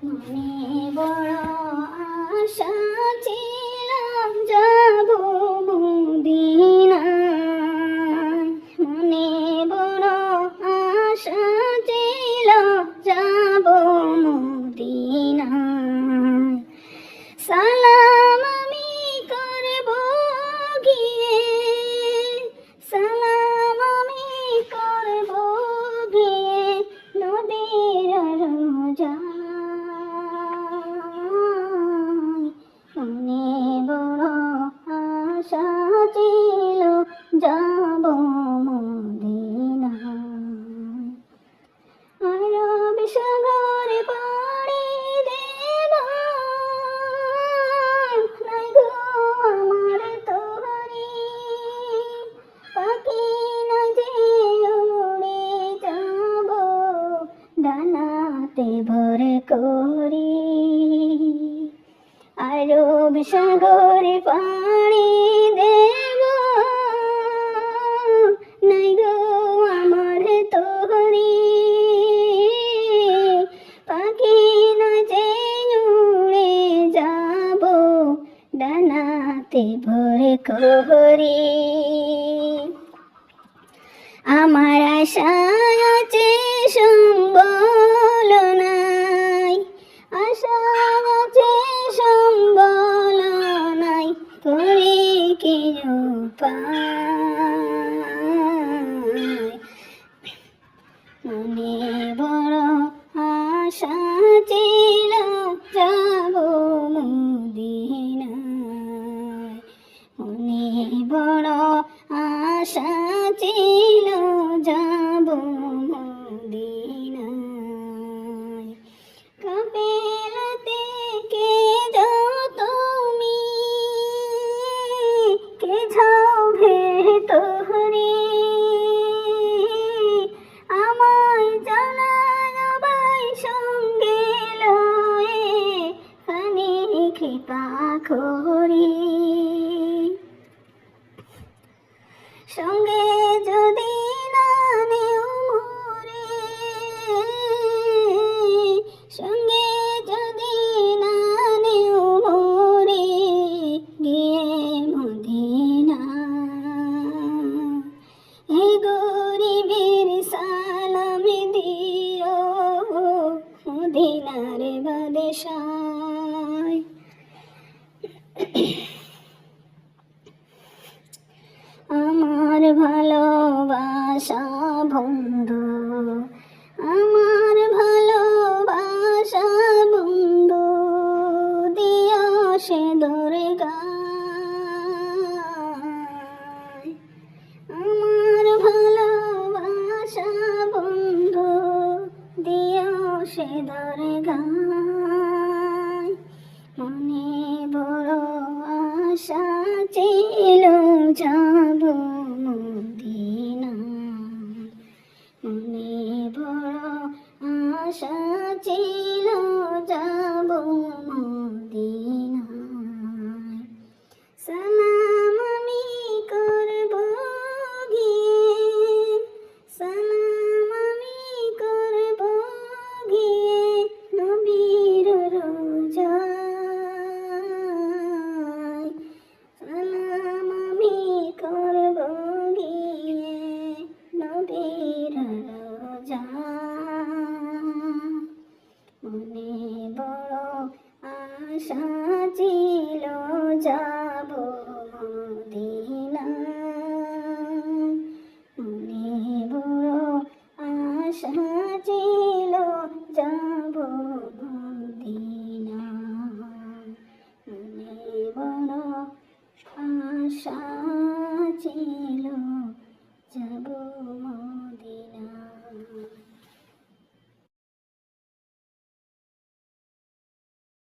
মনে বড় আশা ছিল যাব মদিনায়, মনে বড় আশা ছিল যাব মদিনায়। সালাম আমি করব গিয়ে, সালাম আমি করব গিয়ে নবীর রোজায়। মনে বড় আশা ছিল যাব মদিনায়। আরব সাগরে পাড়ি দেব, নাই গো আমার তরি, পাখি না যে উড়ে যাব ডানাতে ভর করি। আরব সাগরে পাড়ি দেব, নাই গো আমার তরি, পাখি না যে উড়ে যাব ডানাতে ভর করি। আমার আশা আছে সম্বল নাই, আশা আছে সম্বল নাই, করে কি উপায়। মনে বড় আশা ছিল যাব মদিনায়, মনে বড় আশা ছিল যাব মদিনায়। কাফেলাতে কে যাও তুমি, কে যাও ভেতরে, আমায় জানানো ভাই সঙ্গে লয়ে খানি কৃপা করি। সঙ্গে যদি না নেও মোরে, সঙ্গে যদি না নেও মোরে, গিয়ে মদিনা এই গরিবের সালাম দিও মদিনার বাদশায়। আমার ভালোবাসা বন্ধু, আমার ভালোবাসা বন্ধু, দিও সে দরগায়। আমার ভালোবাসা বন্ধু, দিও সে দরগায়। মনে বড় আশা ছিল যাব মদিনায়, মনে বড় আশা ছিল যাব মদিনায়। সালাম আমি করব গিয়ে, সালাম আমি করব গিয়ে নবীর রোজায়। সালাম আমি করব গিয়ে নবীর রোজায়। মনে বড় আশা ছিল যাব মদিনায়।